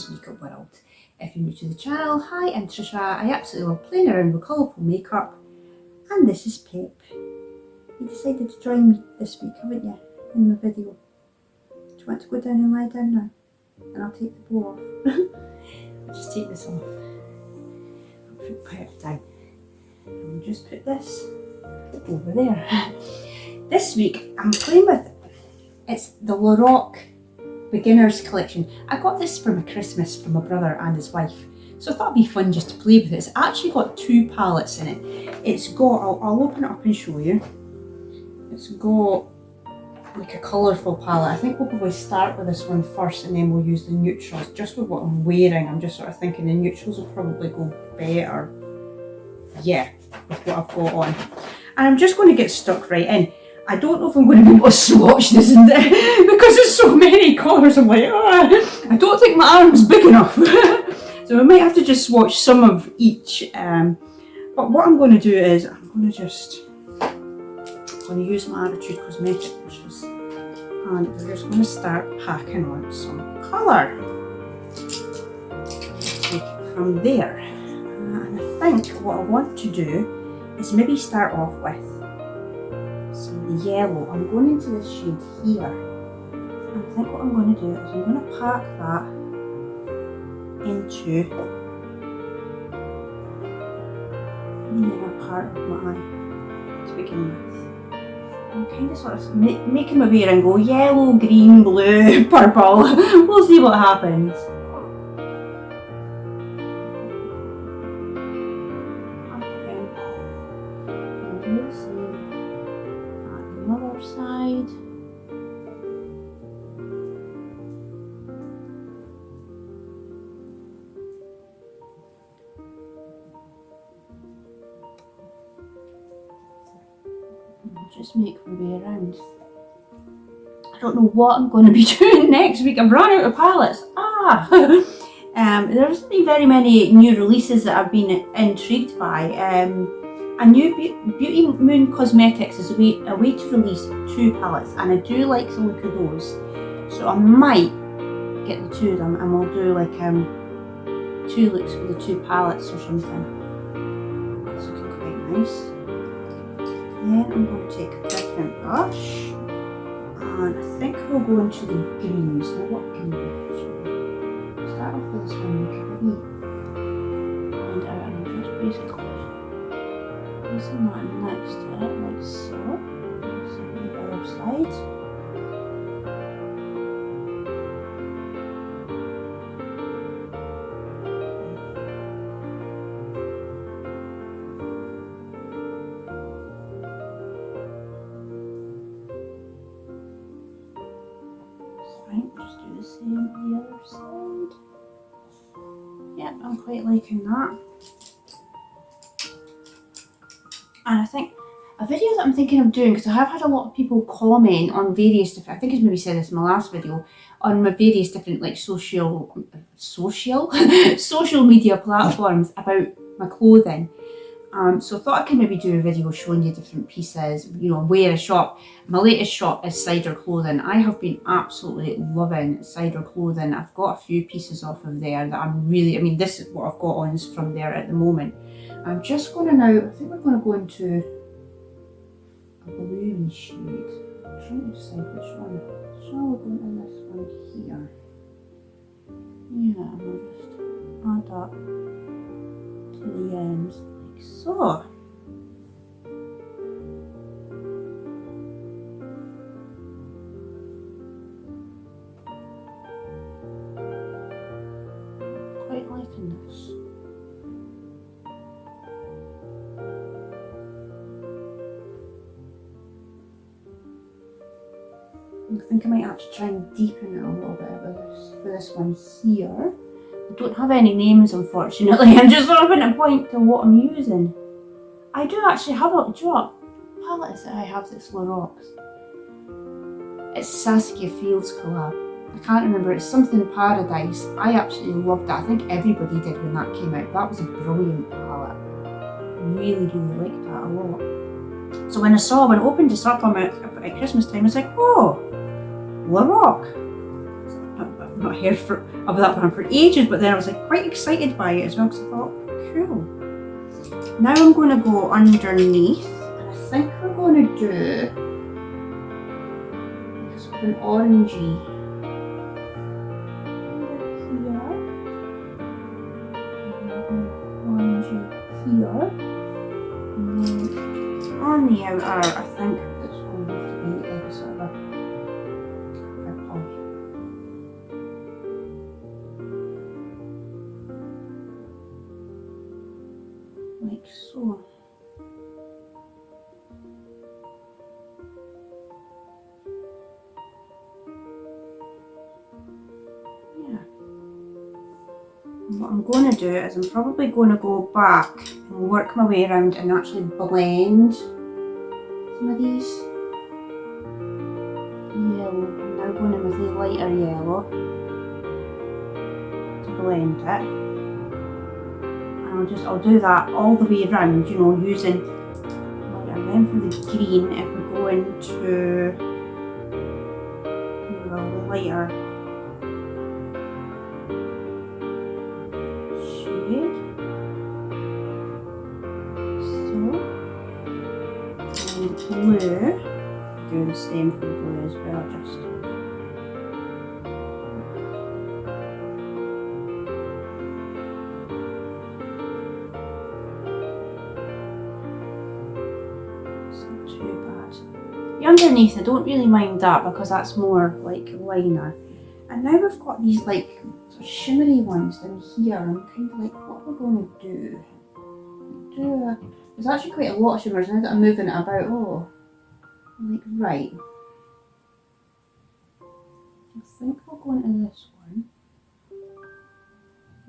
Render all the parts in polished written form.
Tricia's Makeup World. If you're new to the channel, hi, I'm Tricia. I absolutely love playing around with colourful makeup, and this is Pip. You decided to join me this week, haven't you, in my video? Do you want to go down and lie down now? And I'll take the bow off. I'll just take this off. I'll put Pip down. And we'll just put this over there. This week I'm playing with, it's the Laroc Beginners Collection. I got this for my Christmas from my brother and his wife, so I thought it'd be fun just to play with it. It's actually got two palettes in it. It's got, I'll open it up and show you. It's got like a colourful palette. I think we'll probably start with this one first and then we'll use the neutrals. Just with what I'm wearing, I'm just sort of thinking the neutrals will probably go better, yeah, with what I've got on. And I'm just going to get stuck right in. I don't know if I'm going to be able to swatch this in there because there's so many colours. I'm like, oh, I don't think my arm's big enough. So I might have to just swatch some of each. But what I'm going to do is I'm going to use my Attitude Cosmetic brushes, and we're just going to start packing on some colour. Take it from there. And I think what I want to do is maybe start off with some yellow. I'm going into this shade here, and I think what I'm going to do is I'm going to pack that into the inner part of my eye to begin with. I'm kind of sort of making my way around, go yellow, green, blue, purple. We'll see what happens. Other side. I'll just make my way around. I don't know what I'm going to be doing next week. I've run out of palettes. There isn't been very many new releases that I've been intrigued by. A new Beauty Moon Cosmetics is a way to release two palettes, and I do like the look of those. So I might get the two of them and we'll do like two looks for the two palettes or something. That's looking quite nice. Then I'm going to take a different brush, and I think we'll go into the greens. Now what green should we start off with? This one, and I'm just basically placing that next to it, like so. On the other side. Fine, just do the same on the other side. Yeah, I'm quite liking that. And I think a video that I'm thinking of doing, because I have had a lot of people comment on various different, I think I maybe said this in my last video, on my various different like social media platforms about my clothing. So I thought I could maybe do a video showing you different pieces, you know, where I shop. My latest shop is Cider Clothing. I have been absolutely loving Cider Clothing. I've got a few pieces off of there that I'm really, I mean, this is what I've got on is from there at the moment. I'm just going to now, I think we're going to go into a blue shade. I'm trying to decide which one. So we're going in this one here. Yeah, and we'll just add up to the ends like so. Quite liking this. I think I might actually try and deepen it a little bit with this one here. I don't have any names, unfortunately. I'm just sort of at a point to what I'm using. I do actually have a drop palette that I have that's Laroc's. It's Saskia Fields collab. I can't remember, it's something Paradise. I absolutely loved that. I think everybody did when that came out. That was a brilliant palette. Really, really liked that a lot. So when I opened this up on at Christmas time, I was like, oh, Laroc. not heard of that brand for ages, but then I was like quite excited by it as well because I thought, cool. Now I'm going to go underneath, and I think we're going to do sort of an orangey here, and then on the outer, I think it's going to be like a sort of a purple, like so. What I'm going to do is I'm probably going to go back and work my way around and actually blend some of these yellow. I'm now going in with the lighter yellow to blend it, and I'll do that all the way around, you know, using lighter. And then for the green, if we go into the lighter blue, do the same for the blue as well, just it's not too bad. The underneath, I don't really mind that because that's more like liner. And now we've got these like sort of shimmery ones down here. I'm kind of like, what we're going to do? There's actually quite a lot of shimmers now that I'm moving it about. Oh, I'm like, right. I think we'll go into this one.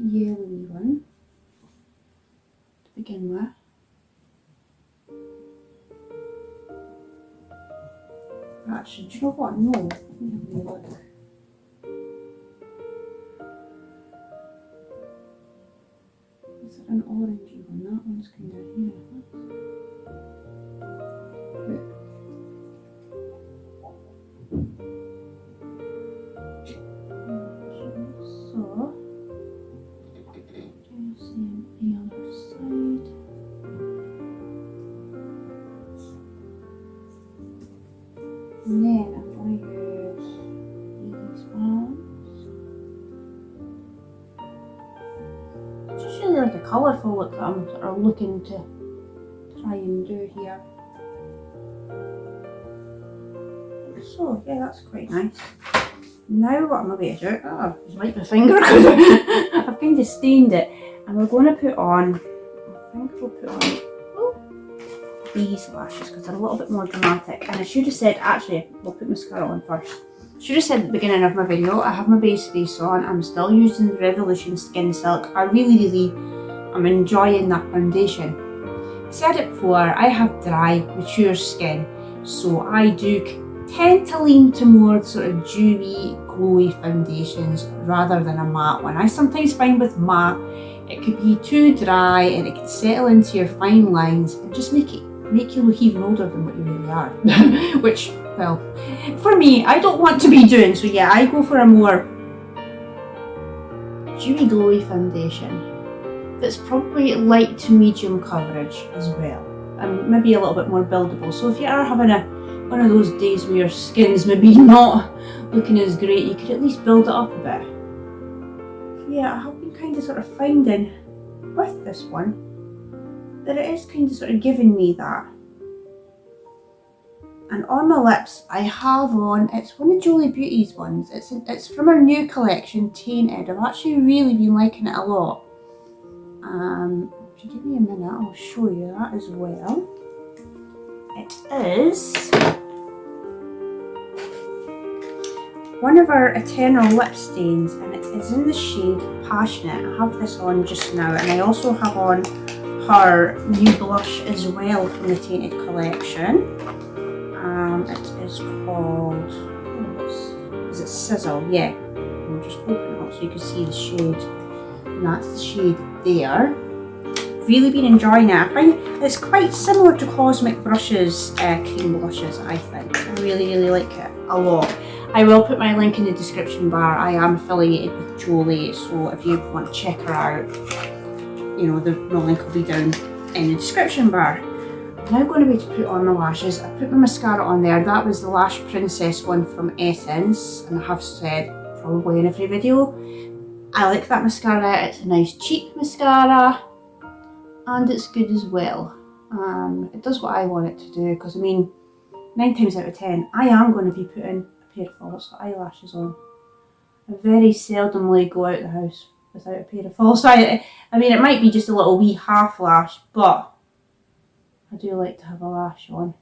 Yellowy one to begin with. Actually, do you know what? No. Let me have a look. Is there an orangey one? That one's kind of here. So, do the same the other side. And then I'm going to use these ones. It's just really like a colourful look that I'm sort of looking to try and do here. So yeah, that's quite nice. Now what am I going to do? Oh, just wipe my finger because I've kind of stained it. And we're going to put on, I think we'll put on these lashes because they're a little bit more dramatic. And I should have said, actually, we'll put mascara on first. I should have said at the beginning of my video, I have my base face on. I'm still using the Revolution Skin Silk. I really am enjoying that foundation. I've said it before, I have dry, mature skin, so I do tend to lean to more sort of dewy, glowy foundations rather than a matte one. I sometimes find with matte, it could be too dry and it can settle into your fine lines and just make you look even older than what you really are. Which, well, for me, I don't want to be doing. So yeah, I go for a more dewy, glowy foundation that's probably light to medium coverage as well, and maybe a little bit more buildable. So if you are having one of those days where your skin's maybe not looking as great, you could at least build it up a bit. So yeah, I have been kind of sort of finding with this one that it is kind of sort of giving me that. And on my lips, I have on, it's one of Julie Beauty's ones. It's from her new collection, Tainted. I've actually really been liking it a lot. If you give me a minute, I'll show you that as well. It is one of our Eternal lip stains, and it is in the shade Passionate. I have this on just now, and I also have on her new blush as well from the Tainted collection. It is called, is it Sizzle? Yeah. I'll just open it up so you can see the shade. And that's the shade there. Really been enjoying it. I find it's quite similar to Cosmic Brush's cream blushes, I think. I really like it a lot. I will put my link in the description bar. I am affiliated with Jolie, so if you want to check her out, you know, my link will be down in the description bar. I'm now going to be to put on my lashes. I put my mascara on there. That was the Lash Princess one from Essence, and I have said probably in every video, I like that mascara. It's a nice cheap mascara and it's good as well. It does what I want it to do, because I mean, 9 times out of 10 I am going to be putting a pair of false eyelashes on. I very seldomly go out the house without a pair of false eye. I mean, it might be just a little wee half lash, but I do like to have a lash on.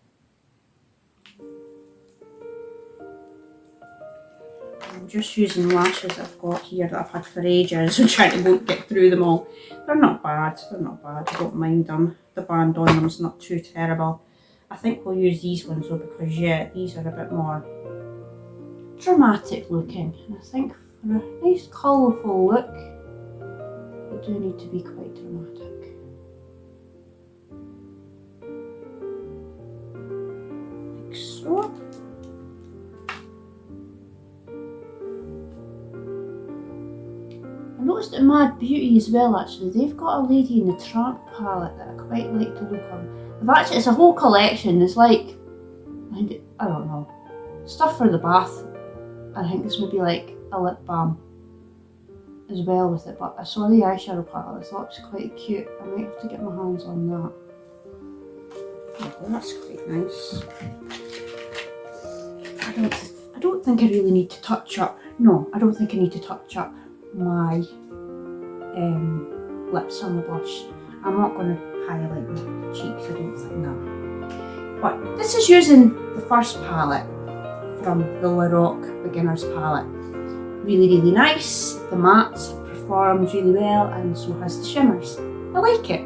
I'm just using lashes I've got here that I've had for ages. I'm trying to get through them all. They're not bad, I don't mind them. The band on them is not too terrible. I think we'll use these ones though, because yeah, these are a bit more dramatic looking. And I think for a nice colourful look, they do need to be quite dramatic. Like so. I noticed at Mad Beauty as well, actually, they've got a Lady in the Tramp palette that I quite like to look on. It's a whole collection. There's like, I don't know, stuff for the bath. I think there's maybe like a lip balm as well with it, but I saw the eyeshadow palette. I thought it was quite cute. I might have to get my hands on that. Oh, that's quite nice. I don't think I really need to touch up. No, I don't think I need to touch up my lips on the blush. I'm not going to highlight my cheeks, I don't think that. But this is using the first palette from the Laroc Beginner's palette. Really nice. The mattes performed really well, and so has the shimmers. I like it.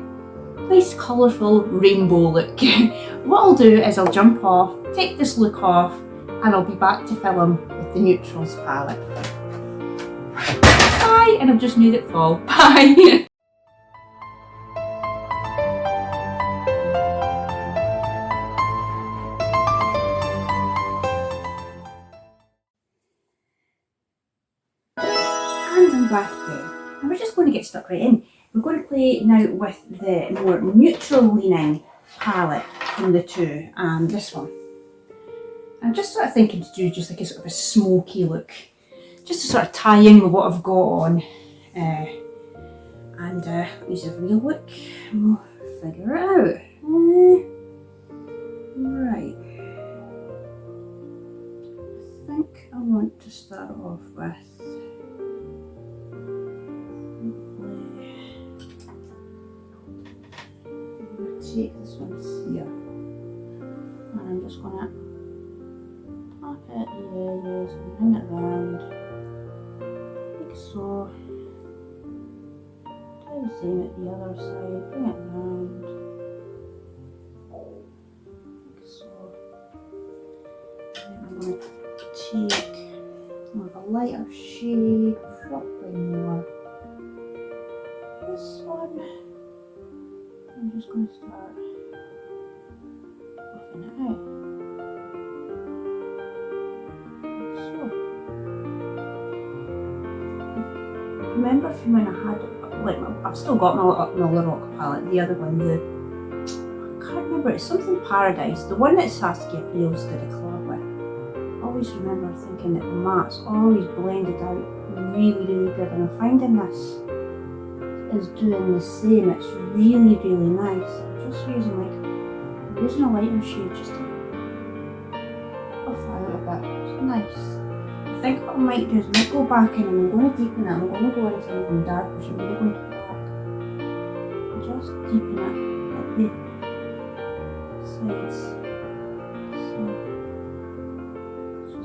Nice colourful rainbow look. What I'll do is I'll jump off, take this look off, and I'll be back to film with the neutrals palette. Bye, and I've just made it fall. Bye. And I'm back again. And we're just going to get stuck right in. We're going to play now with the more neutral leaning palette from the two, and this one. I'm just sort of thinking to do just like a sort of a smoky look, just to sort of tie in with what I've got on. Use a real look and we'll figure it out. Right. I think I want to start off with take this one here, and I'm just gonna tap it at the edges and bring it around like so. Do the same at the other side, bring it around like so. And I'm gonna take more of a lighter shade, probably more this one. I'm just going to start buffing it out, like so. Remember from when I had, like, I've still got my Laroc palette, the other one, I can't remember, it's something Paradise, the one that Saskia Fields did a collab with. I always remember thinking that the mattes always blended out really good, and I'm finding this is doing the same. It's really nice. I'm just using a lighter shade just to buff out a bit. It's nice. I think what I might do is I might go back in and I'm going to deepen it. I'm going to go into something darker, so I'm going to go into black and just deepen it at the sides.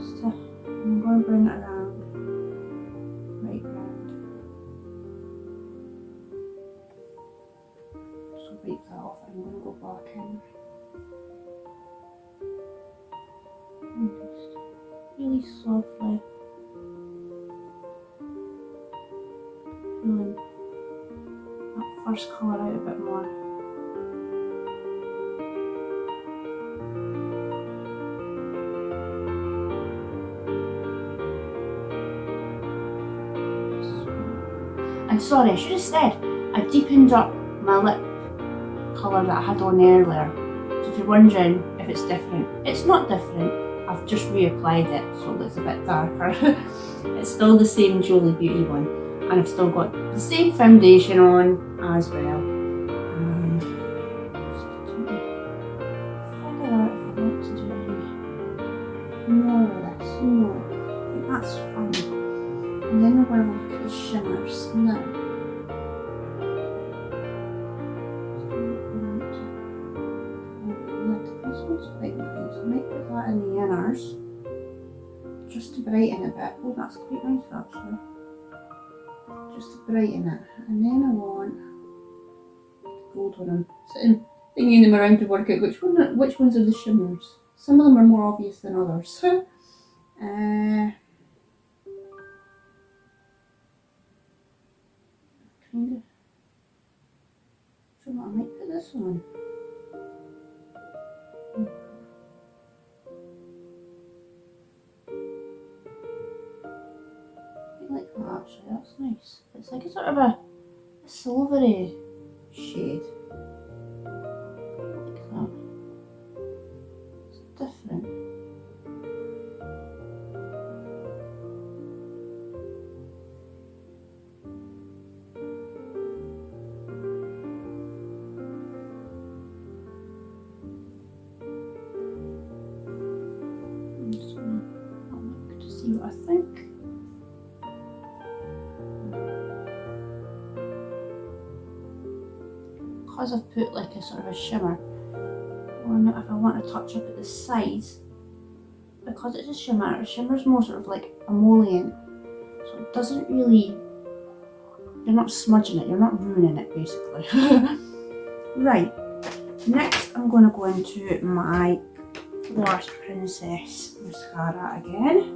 So I'm going to bring it around, right round. Break that off, and I'm going to go back in and just really softly feeling that first colour out a bit more. And sorry, I should have said, I deepened up my lip colour that I had on earlier. So if you're wondering if it's different, it's not different. I've just reapplied it so it looks a bit darker. It's still the same Julie Beauty one, and I've still got the same foundation on as well. And just figure out if I want to do any more of this. No, I think that's fun. And then we're going to look at the shimmers now. This one's quite nice. I might put that in the inners just to brighten it a bit. Oh, that's quite nice actually. Just to brighten it. And then I want gold one. I'm sitting thinking them around to work out which ones are the shimmers. Some of them are more obvious than others. Kind of. So I might put this on. I like that actually, that's nice. It's like a sort of a silvery shade. I like that. It's different. I'm just gonna look to see what I think. Because I've put like a sort of a shimmer on it, if I want to touch up at the sides, because it's a shimmer's more sort of like emollient, so it doesn't really, you're not smudging it, you're not ruining it basically. Right, next I'm going to go into my Laroc Princess mascara again.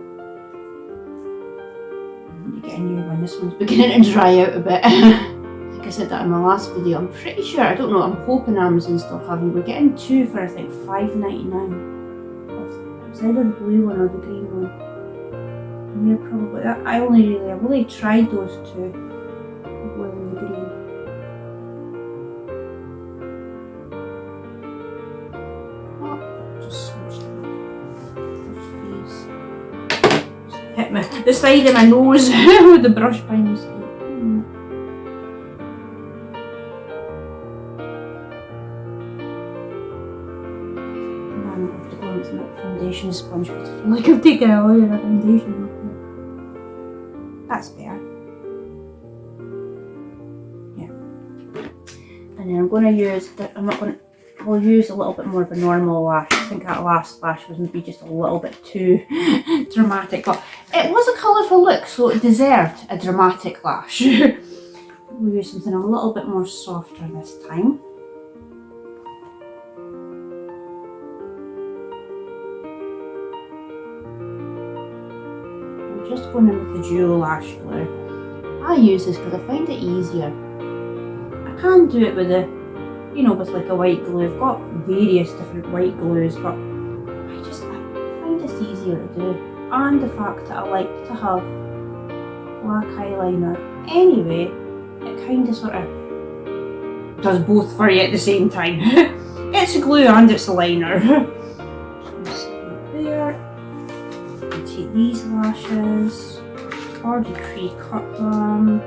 I'm get a new one, this one's beginning to dry out a bit. I said that in my last video. I'm pretty sure, I don't know, I'm hoping Amazon still have them. We're getting two for I think $5.99. It's either the blue one or the green one. And they're probably, I've only tried those two, the blue and the green. Oh, just smudged her face. Just hit the side of my nose with the brush by mistake. Foundation sponge because I feel like I've taken all of the foundation off it. That's better. Yeah. And then I'm going to use, we'll use a little bit more of a normal lash. I think that last lash was maybe just a little bit too dramatic, but it was a colourful look, so it deserved a dramatic lash. We'll use something a little bit more softer this time. Just going in with the dual lash glue. I use this because I find it easier. I can do it with a, with like a white glue. I've got various different white glues, but I find this easier to do. And the fact that I like to have black eyeliner anyway, it kind of sort of does both for you at the same time. It's a glue and it's a liner. Just there. Take these lashes, already pre-cut them.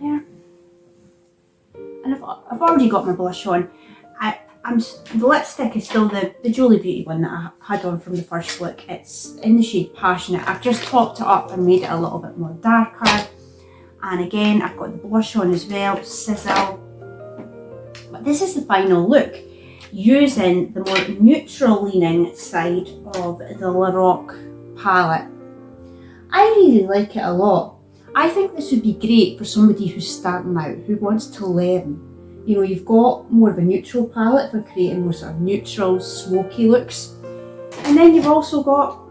There. And I've already got my blush on. The lipstick is still the Julie Beauty one that I had on from the first look. It's in the shade Passionate. I've just topped it up and made it a little bit more darker. And again, I've got the blush on as well, Sizzle, But this is the final look, using the more neutral leaning side of the Laroc palette. I really like it a lot. I think this would be great for somebody who's starting out, who wants to learn. You know, you've got more of a neutral palette for creating more sort of neutral, smoky looks. And then you've also got,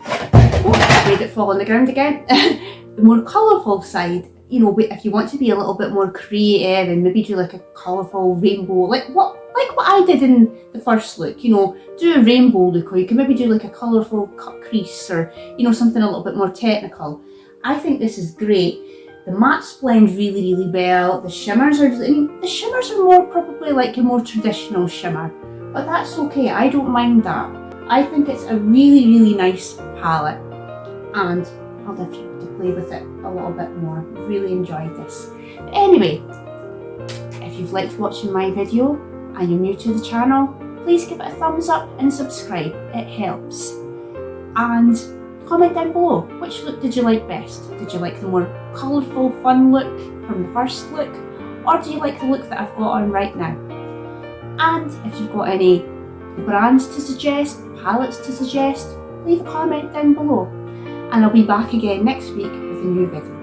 oh, made it fall on the ground again, the more colourful side. You know, if you want to be a little bit more creative and maybe do like a colourful rainbow, like what I did in the first look, you know, do a rainbow look, or you can maybe do like a colourful cut crease, or, you know, something a little bit more technical. I think this is great. The mattes blend really, really well. The shimmers are, the shimmers are more probably like a more traditional shimmer, but that's okay. I don't mind that. I think it's a really, really nice palette, and I'll let you to play with it a little bit more. I've really enjoyed this. But anyway, if you've liked watching my video and you're new to the channel, please give it a thumbs up and subscribe. It helps. And comment down below, which look did you like best? Did you like the more colourful, fun look from the first look, or do you like the look that I've got on right now? And if you've got any brands to suggest, palettes to suggest, leave a comment down below. And I'll be back again next week with a new video.